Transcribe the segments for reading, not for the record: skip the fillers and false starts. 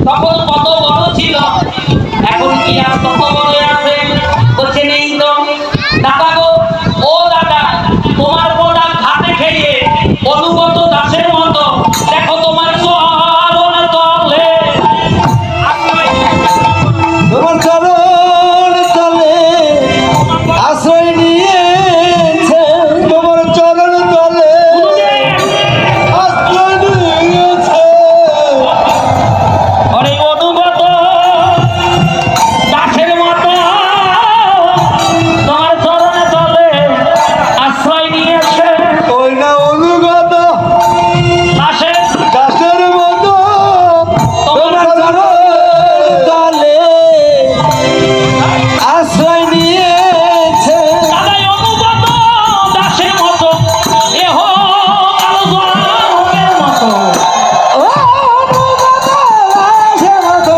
তখন কত বড় ছিল, এখন কি আর তত বড় আছে? বলছে নেই তো। দাদা গো, ও দাদা, তোমার গোটা ঘাটে খেয়ে অনুগত দাসের মতো দেখো তোমার চরণ তলে, তোমার চরণ তলে আশ্রয় নিয়েছে, তোমার চরণ তলে আশ্রয় নিয়েছে। অনেক অনুগত দাসের মতো তোমার চরণে তলে আশ্রয় নিয়েছে। ওই না অনুগত দাসের দাসের মতো তোমার চরণ তলে আশ্রয় নিয়েছে। দাদাই অনুগত দাসের মতো এহ কালো জলের মতো। ও অনুগত দাসের মতো,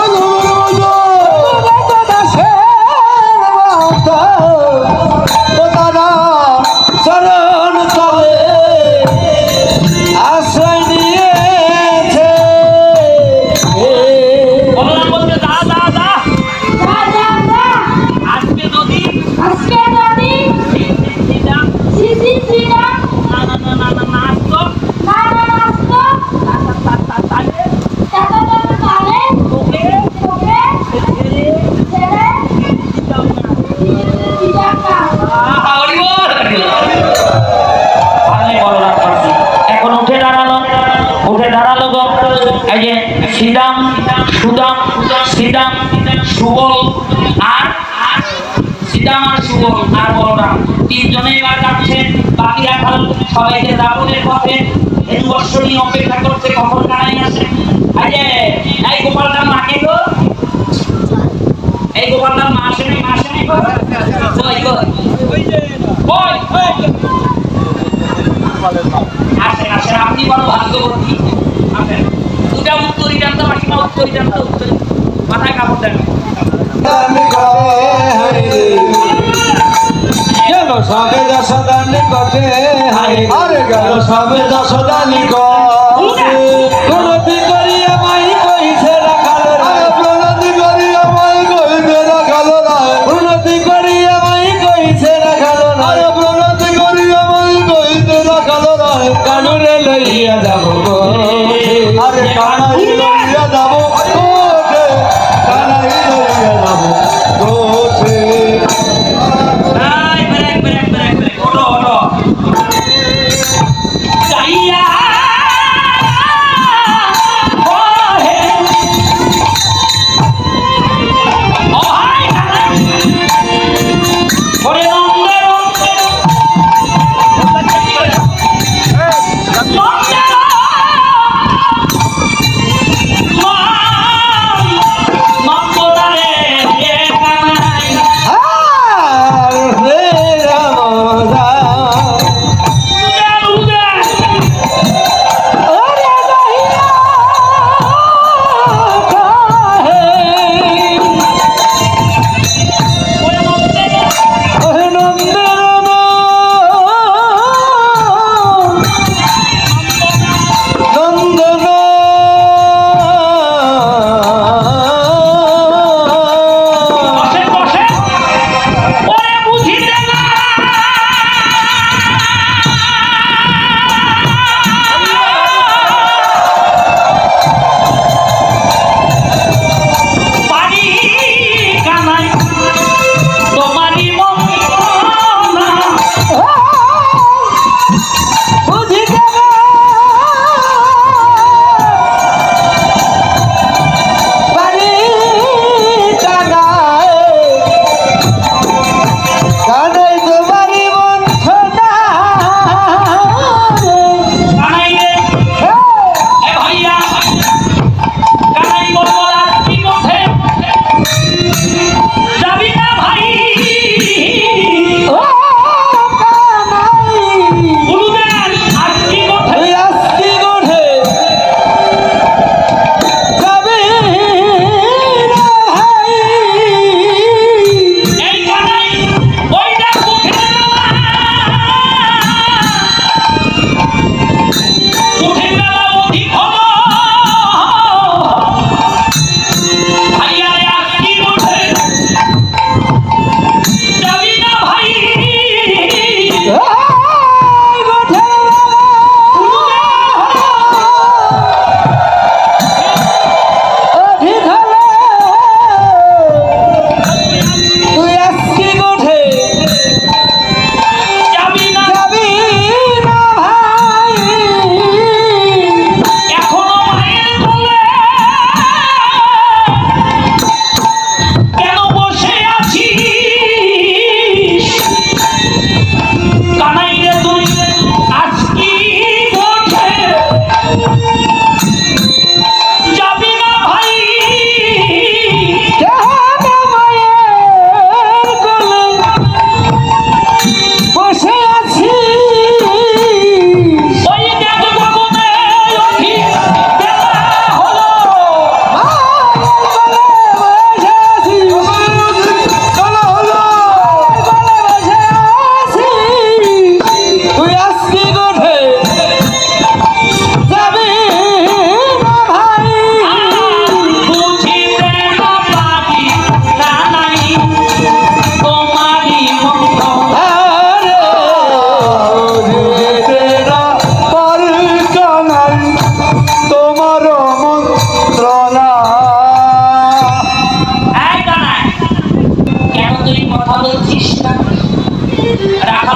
অনুগত দাসের মতো ও দাদা চরণ তলে আশ্রয় নিয়েছে। বলরাম বলছে দা দা দা, আজকে যদি না না না না না না আসতো তাহলে তোকে ছেড়ে দিতাম না। হরি বল, হরি বল। ভালোই বলরাম করছি। এখন উঠে দাঁড়ালো গো। এই যে শ্রীরাম, সুদাম, শ্রীরাম, সুবল আর শ্রীরাম আর সুবল আর বলরাম তিনজনে এবার যাচ্ছে। বাকি রাখাল সবাইকে রাবণের পথে হেতুবর্ষ নিয়ে অপেক্ষা করছে কখন কানাই আসে। এই যে এই গোপালদার মাকে গো, এই গোপালদার মা আসে নাই, মা আসে নাই গো। কই গো, কই আসেন আসেন, আপনি বড় ভাগ্যবতী। আসেন, দুটা উত্তরই জানতো, মাসিমা উত্তরই জানতো, মাথায় কাপড় দেন। গেল সবে দশদানি কটে, আরে গেল সবে দশদানি কটে, প্রণতি করিয়া মাই কইছে রাখাল রায়, প্রণতি করিয়া মাই কইছে রাখাল রায়, প্রণতি করিয়া মাই কইছে রাখাল রায়, প্রণতি করিয়া মাই কইছে রাখাল রায়, কানুরে লইয়া যাব গোঠে, আরে কানাই লইয়া যাব গোঠে, কানাই লইয়া যাব গোঠে। এই ব্রেক, ওঠো যাইয়া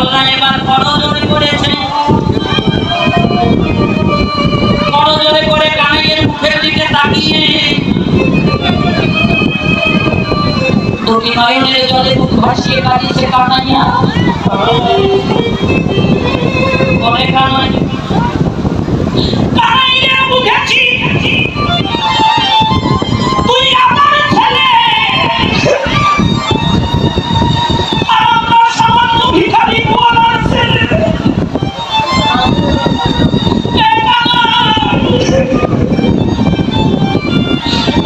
আল্লাহ এবার বড় জোরে করেছে, বড় জোরে করে কানাইয়ের মুখের দিকে তাকিয়ে দুটি নয়নের জলে মুখ ভাসিয়ে কাঁদিছে কানাইয়া। বলে কানাই, কানাইয়া বুঝেছি তুই আমার ছেলে, আর আমরা সামান্য ভিখারি গোয়ালার ছেলে। এ কানাই,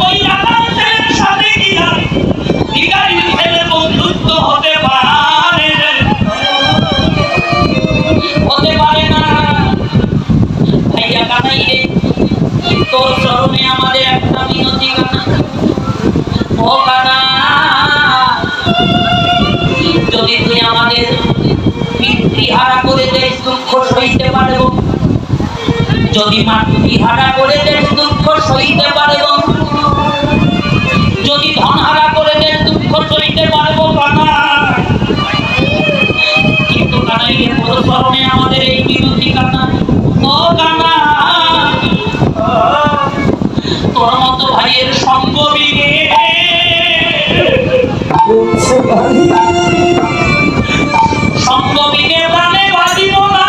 ওই আমার ছেলের সাথে কিনা ভিখারির ছেলে বন্ধুত্ব হতে পারে? হতে পারে না। ভাইয়া কানাই রে, তোর চরণে আমাদের একটা মিনতি কানা। ও কানা, যদি তুই আমাদের পিতৃহারা করে দেশ দুঃখ সইতে পারব, যদি মাতৃহারা করে দেশ দুঃখ সইতে পারব, যদি ধনহারা করে দেশ দুঃখ সইতে পারবো কানা। কিন্তু কানাই রে, তোর চরণে আমাদের এই মিনতি কানা। ও কানা, তোর মতো ভাইয়ের সঙ্গ বিনে সঙ্গ বিনে প্রাণে বাঁধিব না।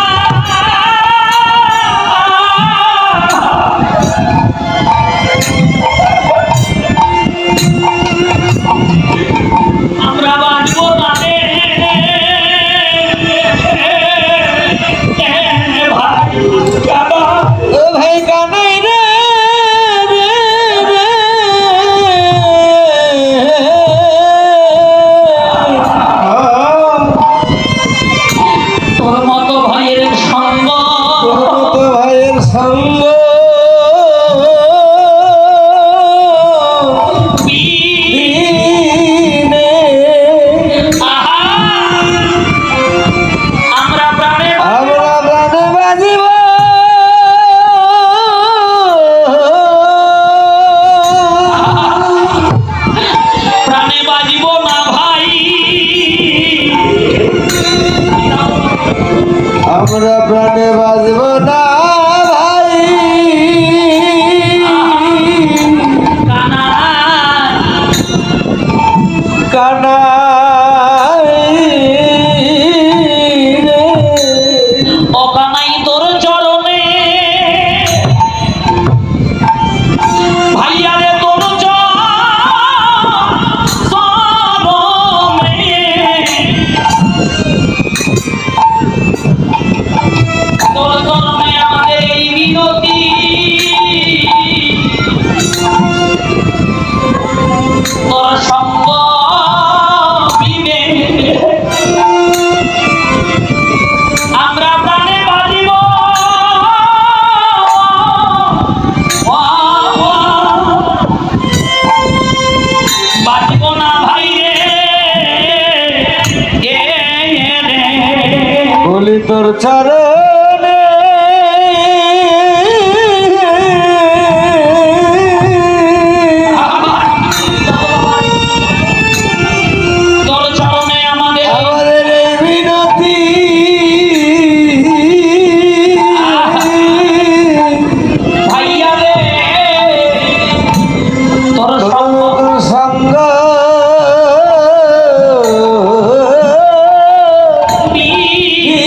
আমরা বাঁধব না রে ভাই কানা। ও ভাই কানাই রে, তোর মতো ভাইয়ের সঙ্গ তো ভাইয়ের সঙ্গ বিনে আহা, আমরা প্রাণে আমরা প্রাণে বাজিব। প্রাণে বাজিব না ভাই, আমরা প্রাণে বাজিব না ভাই। কানা। কানাই রে, ও কানাই, তোর চরণে ভাইয়া রে, তোর চরণে, তোর চরণে আমাদের এই মিনতি। তোর সঙ্গ বিনে আমরা প্রাণে বাঁধিব বাঁধিব না ভাই রে। বলি তোর চরণে তোর চরণে আমাদের আমাদের এই মিনতি। ভাইয়া রে, তোর সঙ্গ তোর সঙ্গ বিনে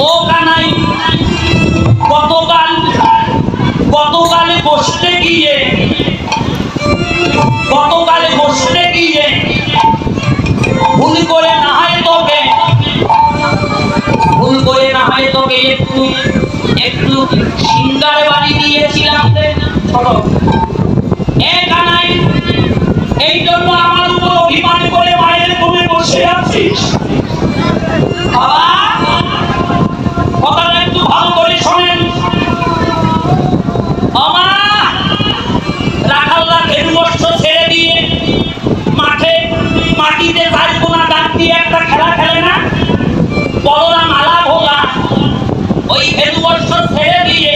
ও কানাই গতকালে বসতে গিয়ে ভুল করে না হয় তোকে একটু সিঙ্গার বাড়ি দিয়েছিলাম এ কানাই, এই জন্য আমার উপর অভিমান করে মায়ের কোলে বসে আছিস? বাবা, কথাটা একটু ভালো করে শোনেন। আমা রাখালরা খেলবস্ত্র ছেড়ে দিয়ে মাটিতে চারকোনা দাগ দিয়ে একটা খেলা খেলে না, বড়রা মালা ভোগা। ওই খেলবস্ত্র ছেড়ে দিয়ে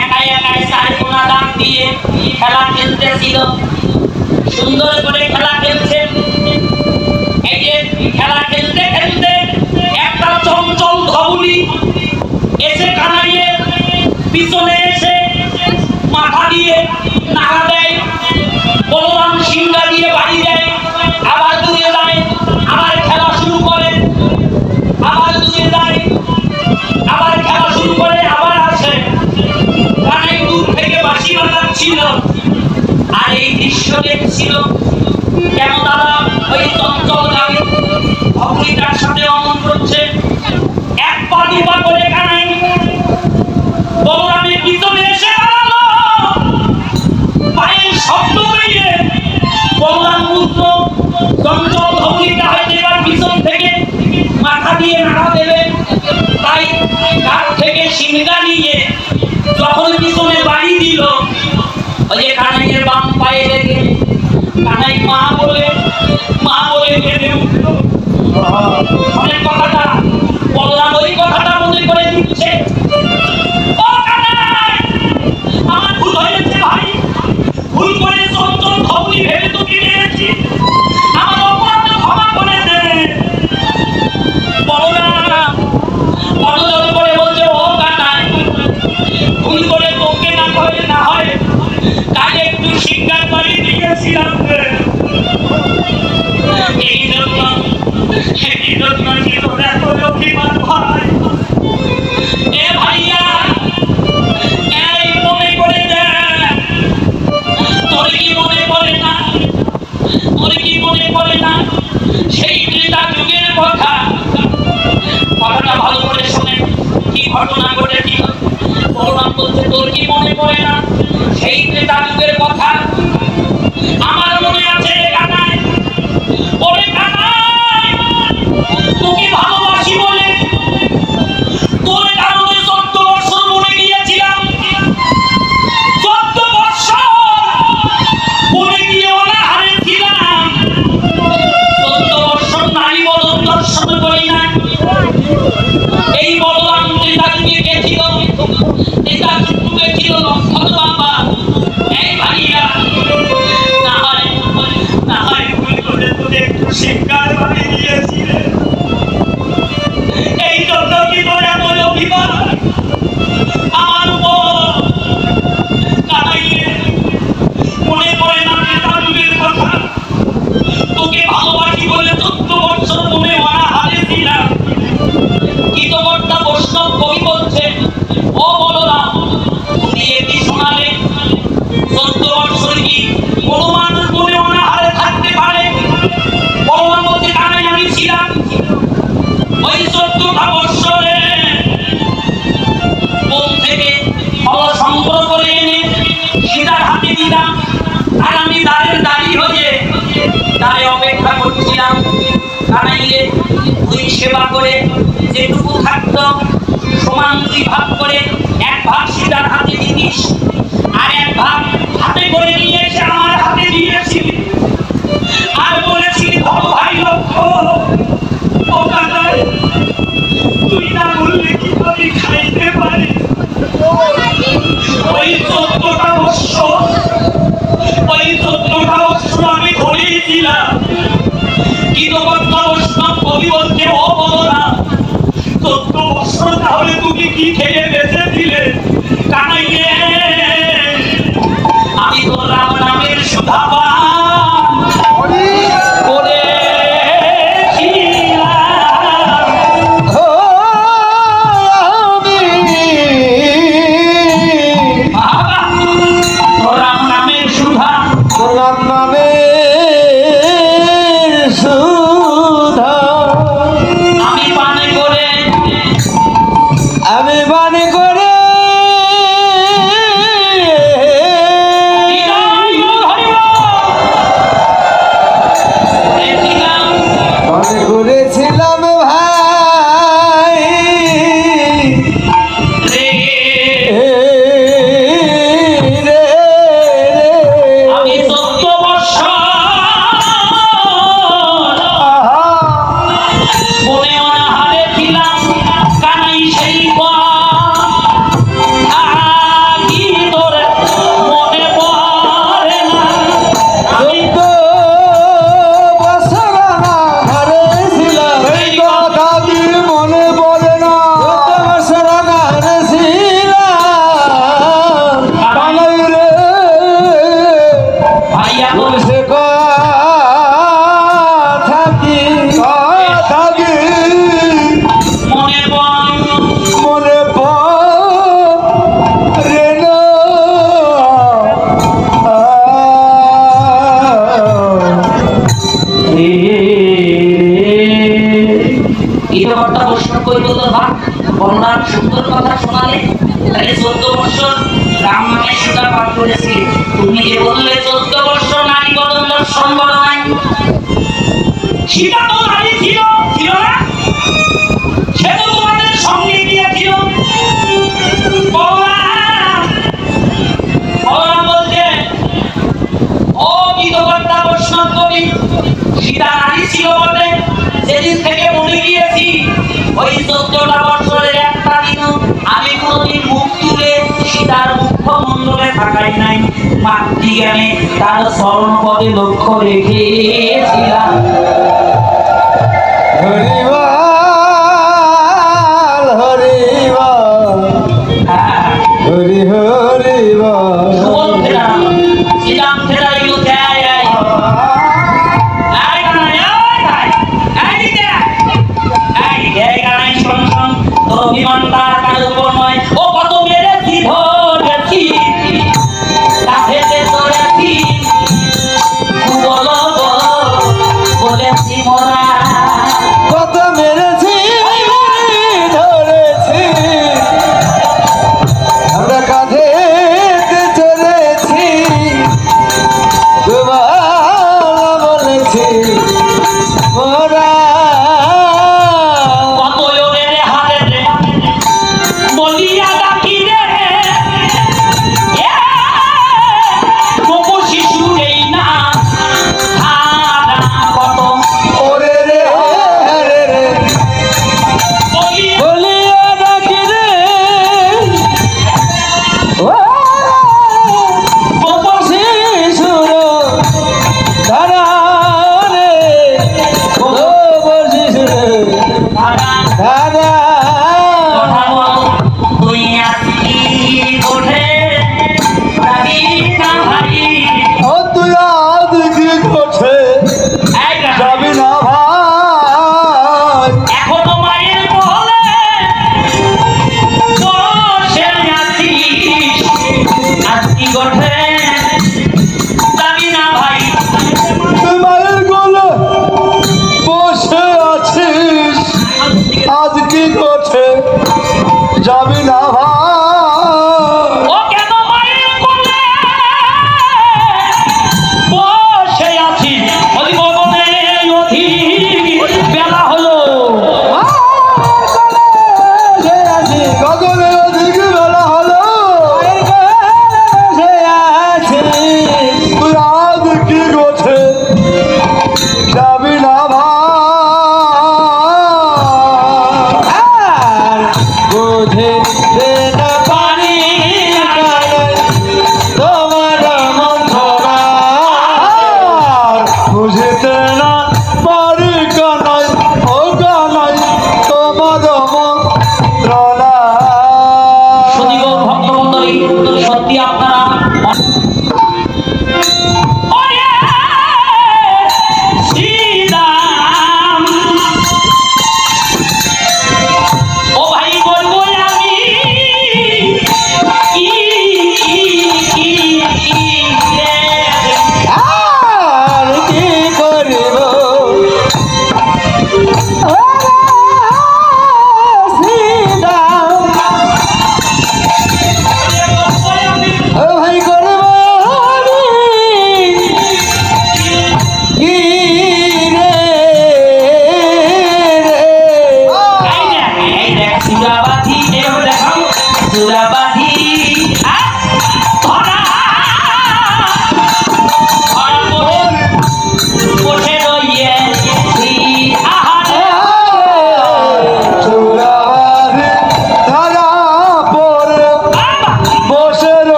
একাই চারকোনা দাগ দিয়ে খেলা খেলতেছিল। সুন্দর করে খেলা খেলছে। এই যে খেলা খেলতে খেলতে একটা চঞ্চল ধবুলি এসে কানাইয়ের পিছনে এসে মাথা দিয়ে নাড়া দেয়। বলরাম সিংহা দিয়ে বাড়ি দেয়, আবার দূরে যায়, আবার খেলা শুরু করে, আবার দূরে যায়, আবার খেলা শুরু করে, আবার আসে। কানাই দূর থেকে বাঁশি বাজাচ্ছিল আর এই দৃশ্য দেখছিল। কেন তারা ওই চঞ্চল গাড়ি ধবুলিটার সাথে অমন করছে। এক পা দুপা করে কানাই বলরামের পিছনে এসে দাঁড়ালো। পায়ের শব্দ হইয়ে বলরাম বুঝলো চঞ্চল ধবুলিটা হয়তো এবার পিছন থেকে মাথা দিয়ে নাড়া দেবে। তাই কাঠ থেকে সিংহা নিয়ে যখন পিছনে বাড়ি দিল, ওই যে কানাইয়ের বাম পায়ে লেগে কানাই মা বলে কেঁদে উঠলো। অনেক কথাটা বললাম, ওই কথাটা মনে করে দিচ্ছে। ও কানাই, আমার ভুল হয়েছে ভাই, ভুল করে চঞ্চল ধবুলি ভেবে তোকে মেরেছি, আমার অপরাধ ক্ষমা করে দে। বলরাম অনুরোধ করে বলছে, ও কানাই, ভুল করে তোকে না হয় তাকে একটু সিংহার বাড়ি দিয়েছিলাম। এই জন্য কি তোর এত অভিমান ভাই? এ ভাইয়া, এই মনে করে দেখ, তোর কি মনে পড়ে না সেই ত্রেতা যুগের কথাটা ভালো করে শোনেন, কি ঘটনা ঘটেছিল। বলরাম বলছে, তোর কি মনে পড়ে না সেই ত্রেতা যুগের কথা? আমার মনে আছে রে কানাই। ওরে কানাই, তোকে ভালোবাসি বলে তোর কারণে 14 বছর মরে গিয়েছিলাম। 14 বছর মরে গিয়ে অনাহারে ছিলাম। 14 বছর নারী বদন দর্শন করি না। এই বলরাম ত্রেতা যুগে গেছিল, ত্রেতা যুগে ছিল লক্ষণ বাবা। এই ভাইয়া, না হয় ভুল করে তোকে একটু শিক্ষার বাড়ি দিয়েছিলে। এই জন্য কি করে এত অভিমান আমার উপর? কানাইয়ের মনে পড়ে না ত্রেতা যুগের কথা? তোকে ভালোবাসি বলে 14 বছর মনে অনাহারে ছিলাম। গীতকর্তা বৈষ্ণব কবি বলছে, ও বলরাম, তুমি কি শোনালে 14 বছর কি কোনো মানুষ মনে অনাহারে থাকতে পারে? বলরাম বলছে, কানাই, আমি ছিলাম। ওই 14টা বছরে বন থেকে ফল সংগ্রহ করে এনে সীতার হাতে দিলাম, আর আমি দাঁড়িয়ে হয়ে অপেক্ষা করছিলাম। কানাইয়ে তুই সেবা করে যেটুকু থাকতো সমান 2 ভাগ করে 1 ভাগ সীতার হাতে দিতিস, আর 1 ভাগ হাতে করে নিয়ে এসে আমার হাতে দিয়েছিলি, আর বলেছিলি, ধর ভাই লক্ষণ, ও কানাই, তুই না বললে কি আমি খাইতে পারি? ওই 14টা বছর আমি ধরেছিলাম। গীতকর্তা বৈষ্ণব কবি বলছে, ও বলরাম, 14 বছর তাহলে তুমি কি খেয়ে বেঁচেছিলে? কানাই, আমি তো রাম নামের সুধাপান করেছিলাম। করতো তো ভাব বলরাম সুন্দর কথা শোনালে তাহলে 14 বছর রাম নামে সীতা পাঠ করেছিলে তুমি যে বললে 14 বছর নারী বদন দর্শন বড় নাই সীতা তো নারী ছিল ছিল না সে তো তোমাদের সঙ্গে গিয়েছিল বলরাম বলছে ও বিধবাটা বৈষ্ণব কবি সীতা নারী ছিল বটে যেদিন থেকে মনে গিয়েছি ওই 14টা বছরের একটা দিনও আমি কোনোদিন মুখ তুলে সীতার মুখমণ্ডলে থাকাই নাই মাতৃজ্ঞানে তার স্মরণ পদে লক্ষ্য রেখেছিলাম হরিবাল হরিবাল হ্যাঁ হরি হরিবাল সুবোধ ফেরা শ্রীরাম ফেরা এগুলো দেয় তোর অভিমান তার কার উপর নয় ও কত মেরেছি ধরেছি কাঁধেতে ধরেছি বলো বলেছি মোরা কত মেরেছি ধরেছি আমরা কাঁধে চলেছি তোমার বলেছি মোরা কত ওরে হারে রে বলিয়া ডাকি রে কোকো শিশু এই না হারা কত ওরে রে রে রে বলিয়া বলিয়া ডাকি রে ও কোকো শিশুর ধারা রে ও শিশুর হারা ধারা কথা বল তুই আসি ওঠে রাবি না ভাই ও তুই আজ কি করছে এই না যাবি না ভাই এখনো মায়ের বলে বসে আছিস আজকি গোঠে যাবি না ভাই তুই মায়ের গোলে বসে আছিস আজ কি করছে যাবি না ভাই ও কেন মায়ের বলে বসে আছিস ওই বদনে অধিক বেলা হলো গগনে অধিক বেলা হলো তুই আজ কি করছে যাবি না ভাই বুঝে না পানি তোমার মন্থরা বুঝতে না পারি কানাই ও কানাই তোমার মন্ত্রণা সত্যি গো ভক্তমণ্ডলী সত্যি আপনারা ওরে শ্রীরাম ও ভাই বলবো আমি কি রে আর কি করি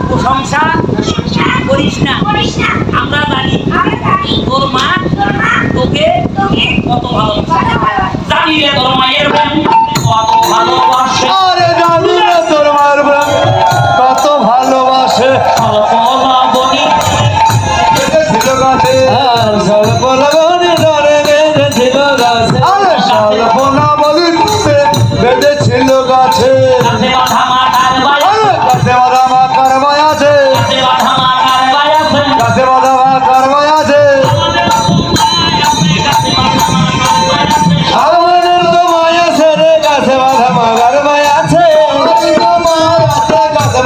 প্রশংসা করিস না। আমরা জানি তোর মা তোকে কত ভালোবাসে। জানি রে তোর মায়ের প্রেম কত ভালোবাসে। আরে জানি রে তোর মায়ের প্রেম কত ভালোবাসে। স্বল্প লবণী ছিল গাছে স্বল্প লগনে ধরে বেঁধেছিল গাছে। আরে স্বল্প না বলি বেঁধেছিল গাছে। কাছে বাঁধা মাথার বাই আরে গাছে বাঁধা মা কারবাই আছে। কাছে বাঁধা মাথার বাই আছে। গাছে বাঁধা মা কারবাই আছে। আমাদের তো মায়া আছে রে গাছে বাঁধা মা কারবাই আছে। গাছে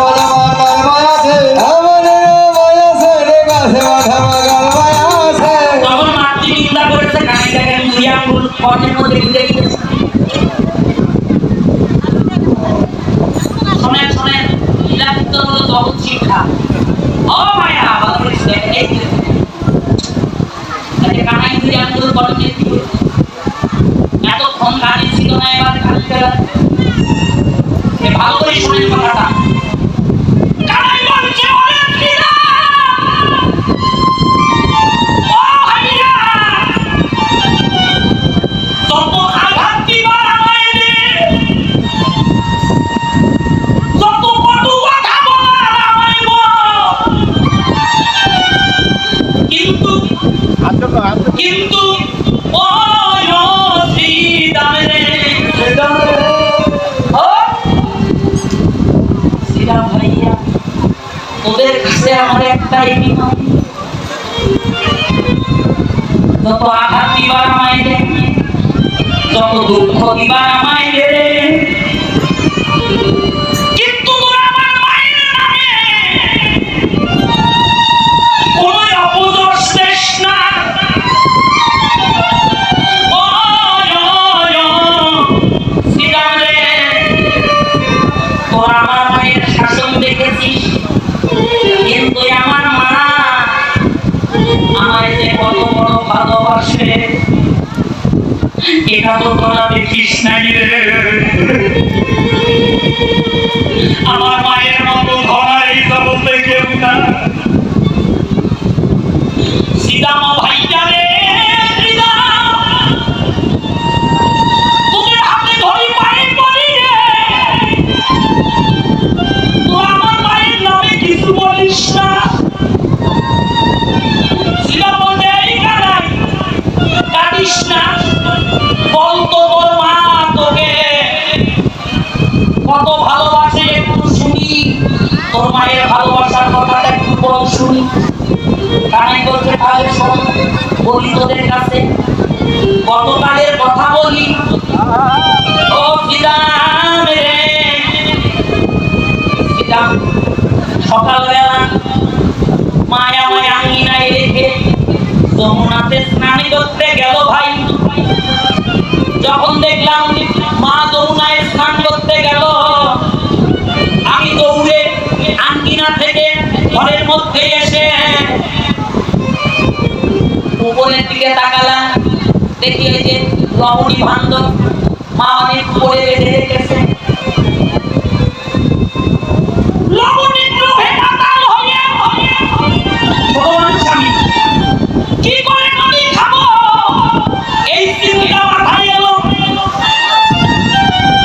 বাঁধা মা কারবাই আছে। আমাদের মায়া আছে রে গাছে বাঁধা মা কারবাই আছে। তখন মাতৃ নিন্দা করেছে কানিটাকে দুই আঙ্গুল কর্ণের মধ্যে ঢুকে গিয়েছে। শোনেন শোনেন, লীলা চিত্র হলো জগৎ শিক্ষা। ও মায়া ভালো করিস দেখ, এই যে কানাই দুই আঙ্গুল কর্ণে এতক্ষণ কানে ছিল না, এবার কানে গেল। ভালো করে শোনেন কথাটা। কানাই বলছে ওরে লীলা, ও ভাইয়া, যত আঘাত দিবার আমায় দে, যত কটু কথা বলার আমায় বল, কিন্তু ও শ্রীরাম রে, ও শ্রীরাম ভাইয়া, তোদের কাছে আমার একটাই বিনতি, যত আঘাত দিবার আমায় দে, যত দুঃখ দিবার আমায় দে, কিন্তু তোরা আমার মায়ের নামে কোন অপযশ দেশ না। ও শ্রীরাম রে, তোরা আমার মায়ের শাসন দেখেছিস, কিন্তু আমার মা আমায় যে কত বড় ভালোবাসে এটা তো তোরা দেখিস নাই রে। আমার মায়ের মতো ধরা এই জগতে কেউ না। শ্রীরাম ভাইয়া রে, শ্রীরাম, তোদের হাতে ধরি পায়ে পড়ি রে, তো আমার মায়ের নামে কিছু বলিস না। শ্রীরাম বলতে এই কানাই কাটিস না, বল তো তোর মা তোকে কত ভালোবাসে একটু শুনি, তোর মায়ের ভালোবাসার কথাটা একটু বল শুনি। কানাই বলছে তাহলে শোন, বলি তোদের কাছে গতকালের কথা বলি। ও শ্রীরাম রে, শ্রীরাম সকালবেলা মায়া মায়া আঙ্গিনায় রেখে যমুনাতে স্নান করতে গেল ভাই। যখন দেখলাম মা যমুনায় স্নান করতে গেল, আমি দৌড়ে আঙ্গিনা থেকে ঘরের মধ্যে এসে উপরের দিকে তাকালাম, দেখি ওই যে লবণী ভাণ্ড মা অনেক করে বেঁধে রেখেছে। লবণী লোভে মাতাল হয়ে ভগবান স্বামী কি করে নদী খাবো এই চিন্তা মাথায় এলো।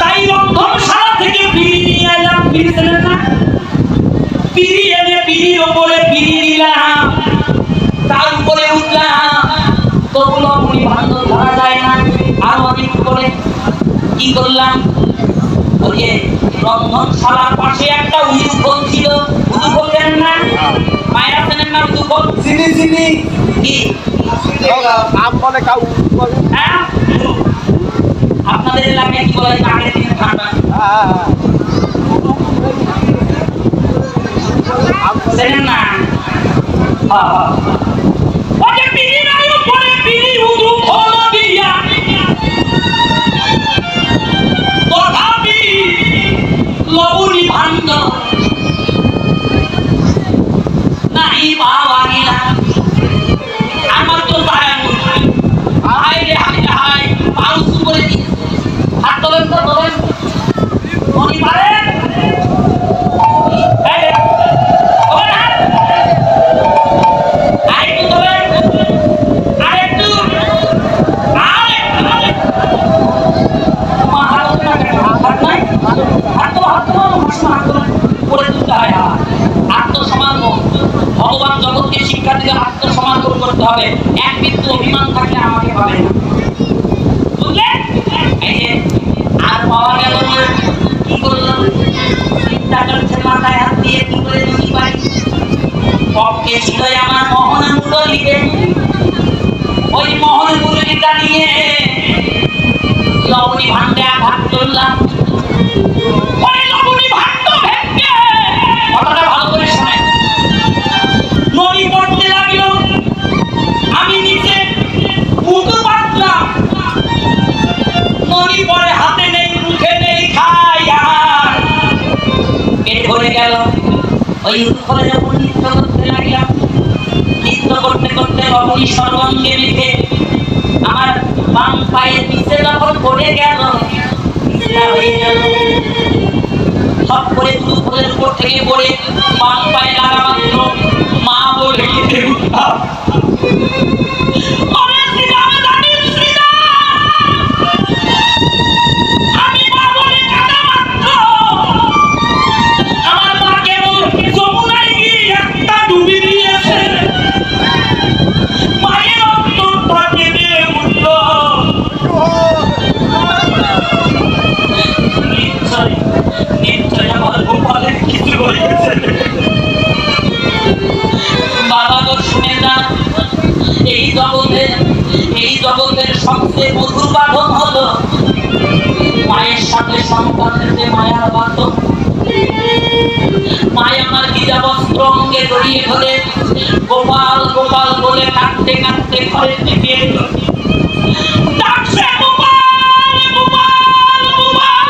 তাই রন্ধনশালা থেকে বিড়ি নিয়ে এলাম, বিড়ি ছিলেন না, বিড়ি এনে বিড়ির ওপরে বিড়ি দিলাম, তার উপরে উঠলাম, তবু লবণী ভাণ্ড ধরা যায় না। আর অনেক করে কি করলাম, ওই যে রন্ধনশালার পাশে একটা উদুফল ছিল, উদুফল জানেন না, মায়েরা জানেন না উদুফল? চিনি চিনি কি নাম বলে কাউ বলে। হ্যাঁ, আপনাদের এলাকায় কি বলে আগের দিনে ঠান্ডা জানেন না? ওকে বিড়ি নাই উপরে বিড়ি উদুফল দিয়া, তথাপি লবণী ভাণ্ড নাই বাবা গিলা। আমার তো হাই রে হাই রে হাই, পাউস করে দিয়ে হাত তোলেন তো তোলেন, মনি পারেন কিন্তু আত্মসমর্পণ করতে হবে। এক বিন্দু অভিমান থাকলে আমাকে পাবে না, বুঝলে? এই যে আর পাওয়া গেল না, কি করলাম? চিন্তা করছে মাথায় হাত দিয়ে কি করে নদী পাই। পক্ষে ছিল আমার মোহনা মুরলিকে, ওই মোহন মুরলিটা নিয়ে লবণী ভান্ডে আঘাত করলাম। ওই লবণী ভাণ্ড ভেঙে, কথাটা ভালো করে শোনেন, নদী পড়তে লাগলো। আমি নিচে উঁচু বাঁধলাম, নদী পড়ে হাতে নেই, মুখে নেই, খাই আর পেট ভরে গেল। ওই উঁচু করে যখন নৃত্য করতে লাগলাম, নৃত্য করতে করতে লবণী সর্বাঙ্গে মেখে আমার বাম পায়ের নিচে যখন পড়ে গেল, হয়ে গেল সব করে দুপুরের উপর থেকে পড়ে বাম পায়ে লাগা মাত্র মা বলে কেঁদে উঠলাম। আমি মা বলে কাঁদা মাত্র আমার মা কেবল যমুনায় গিয়ে একটা ডুবি দিয়েছে। মায়ের অন্তরটা কেঁদে উঠল। নিশ্চয় আমার গোপালের কিছু হয়েছে। বাবা তো শুনে না, এই জগতের সবচেয়ে মধুর বাঁধন হলো মায়ের সাথে সন্তানের যে মায়ার বাঁধন। মায় আমার গিজা বস্ত্র অঙ্গে জড়িয়ে ধরে গোপাল গোপাল বলে কাঁদতে কাঁদতে ঘরের দিকে ডাকছে, গোপাল গোপাল গোপাল।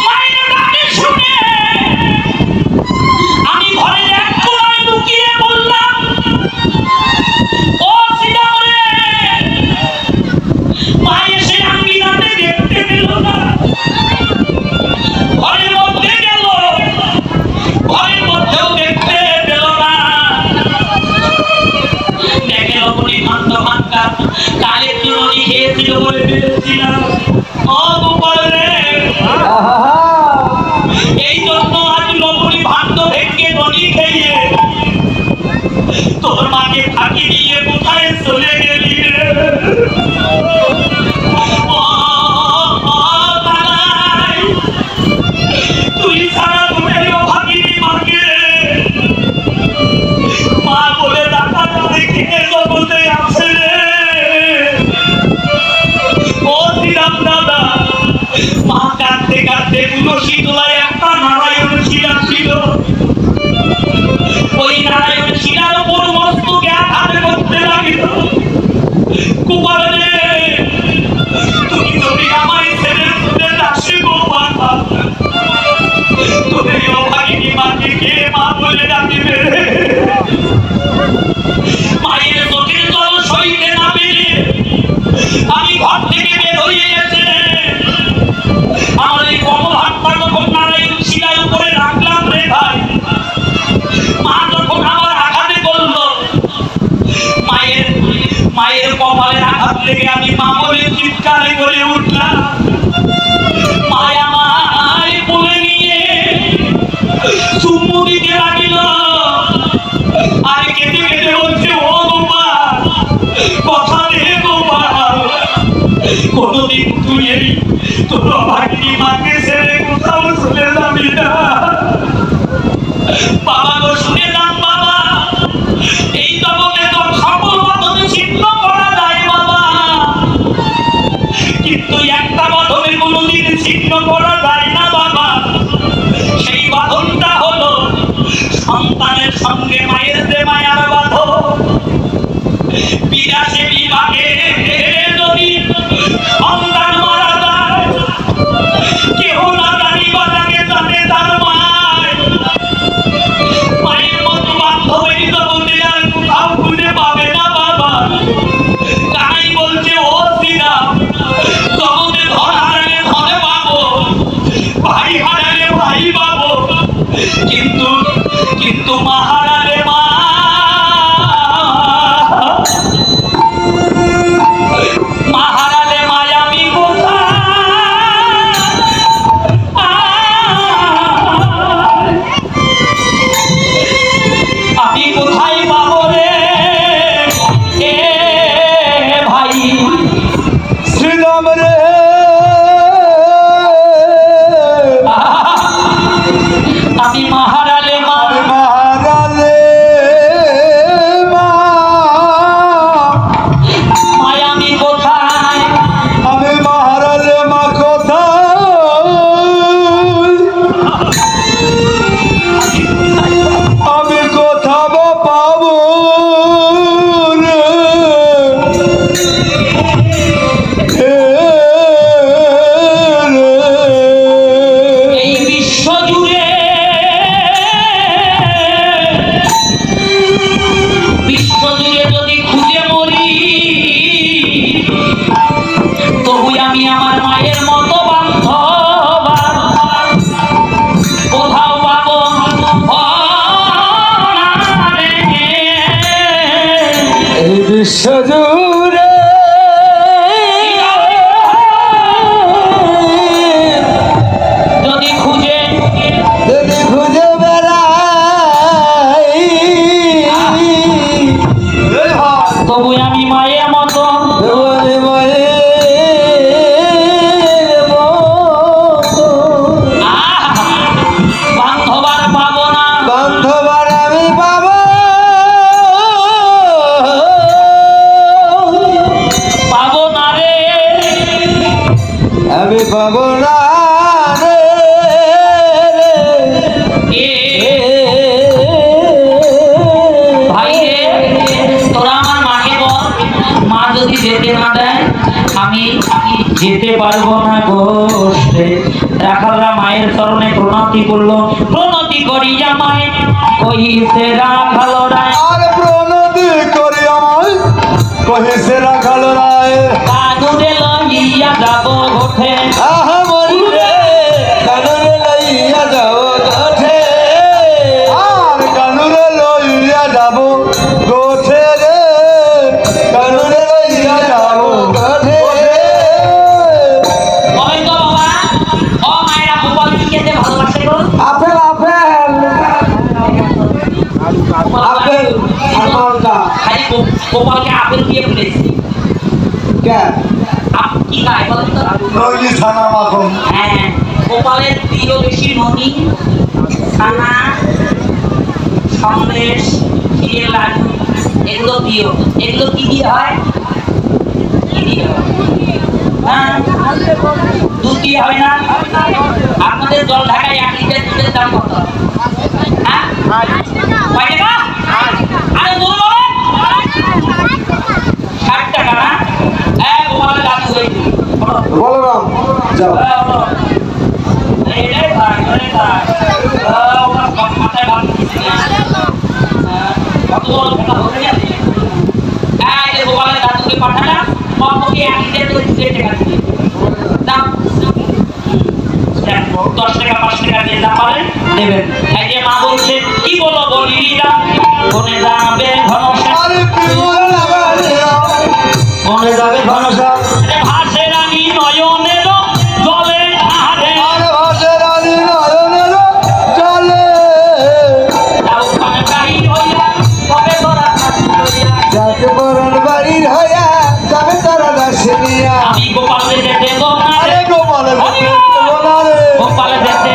মায়ের ডাকে শুনে আমি ঘরের এক কোণায় লুকিয়ে বললাম, ও শ্রীরাম রে। মা এসে আঙ্গিনাতে দেখতে পেল না, ঘরের মধ্যে গেল, ঘরের মধ্যেও দেখতে পেল না। দেখে লবণী ভাণ্ড ভাঙ্গা, কালের চুরনি খেয়েছিল বলে ভেবেছিলাম। ও গোপাল রে, এই জন্য আজ লবণী ভাণ্ড ভেঙে নদী খেয়ে তোর মাকে ফাঁকি দিয়ে কোথায় চলে গেলি রে? তুই সারা ঘুমেও ভাগিনি মাকে, মা বলে ডাকা দেখে জগতে আছে রে। ও শ্রীরাম দাদা, মা কাঁদতে কাঁদতে তুলসী তলায় একটা নারায়ণ শিলা ছিল। ওই নারায়ণ শিলার উপর মস্তকে আঘাত করতে লাগিল। গোপাল রে, তুমি যদি আমায় ছেড়ে চলে যাসি গোপাল, তুমি অভাগিনী মাকে কে মা বলে ডাকিবে? মায়ের চোখের জল সইতে না পেরে আমি ঘর থেকে বের হয়ে গেছে। আমার এই কমল হাতটা যখন নারায়ণ শিলার উপরে রাখলাম রে ভাই, মা যখন আমার আঘাতে করলো, মায়ের কপালে আঘাত লেগে আমি মা বলে চিৎকারে করে উঠলাম। মায়া মায় বলে নিয়ে চুম্বু দিতে লাগিল আর কেঁদে কেঁদে বলছে, ও গোপাল, কথা দে গোপাল, কোনদিন তুই এই তোর অভাগিনী মাকে ছেড়ে কোথাও চলে যাবি না। বাবা গো, শুনে যান বাবা, এই জগতে তো সকল বাঁধন ছিন্ন করা যায় বাবা, কিন্তু একটা বাঁধনে কোনোদিন ছিন্ন করা যায় না বাবা। সেই বাঁধনটা হলো সন্তানের সঙ্গে মায়ের যে মায়ার বাঁধন। বিরাশে বিভাগে যদি সন্তান মারা যায়, কেউ না জানিবা তাকে জানে তার মায়। মায়ের মতো বান্ধব এই জগতে আর কোথাও খুঁজে পাবে না বাবা। তাই বলছে, ও শ্রীরাম, জগতে ধন হারালে ধনে পাবো, ভাই হারালে ভাই পাবো, কিন্তু মা হারালে মা। রাম রে আমি মাহারালে মা মারালে মা মায় আমি কোথায় আমি মারালে মা কোথায় আমি কোথাও পাবো রে এই বিশ্ব জুড়ে যদি খুঁজে মরি তবু আমি আমার মায়ের মতো বান্ধব কোথাও পাবো না রে। এই বিশ্ব জুড়ে যদি খুঁজে যদি খুঁজে বেড়াই তবু আমি মায়ের মতো তোমার মায়ের মতো বান্ধবার পাবো না বান্ধবার আমি পাবো পাবো না রে। আমি পাবো না রে এ ভাই রে তোরা আমার মাকে বল মা যদি যেতে না দেয় আমি যেতে পারবো না গোষ্ঠে। রাখালরা মায়ের চরণে প্রণতি করলো প্রণতি করিয়া মায় কইছে রাখালরা আর প্রণতি করি আমায় কহিছে রাখাল রায় কানুরে লইয়া যাব গোঠে আহা মরি রে কানুরে লইয়া যাও গোঠে আর কানুরে লইয়া যাব গোঠে রে কানুরে লইয়া যাও গোঠে বলেন তো বাবা ও মায়েরা গোপাল খেতে ভালোবাসে গো আপেল আপেল আপেল আর মালটা খালি গোপালকে আপেল দিয়ে ফেলেছি কে কি খায় বলেন তো নইলি ছানা মাখন হ্যাঁ গোপালের প্রিয় বেশি ননি ছানা সন্দেশ ক্ষীরের লাড্ডু এগুলো প্রিয় এগুলো কি দিয়ে হয় কি দিয়ে হয়? হ্যাঁ দুধ দিয়ে হয় না আপনাদের জল ঢাকায় 1 লিটার দুধের দাম কত হ্যাঁ কয় টাকা আরে বলো 60 টাকা না হ্যাঁ গোপালের দাম হয়েছে বলো রাম যাও কি বলো বলিরা কোনে যাবে ঘনশ্যাম আরে পিমল লাগালে মনে যাবে ঘনশ্যাম ভাসে রানী নয়নের জলে আরে আর ভাসে রানী নয়নের জলে যাকে বরণ বাড়ির হইয়া যাবে তারা দাসিনিয়া আমি গোপালে যেতে দেবো না আরে রে গোপাল রে গোপালে যেতে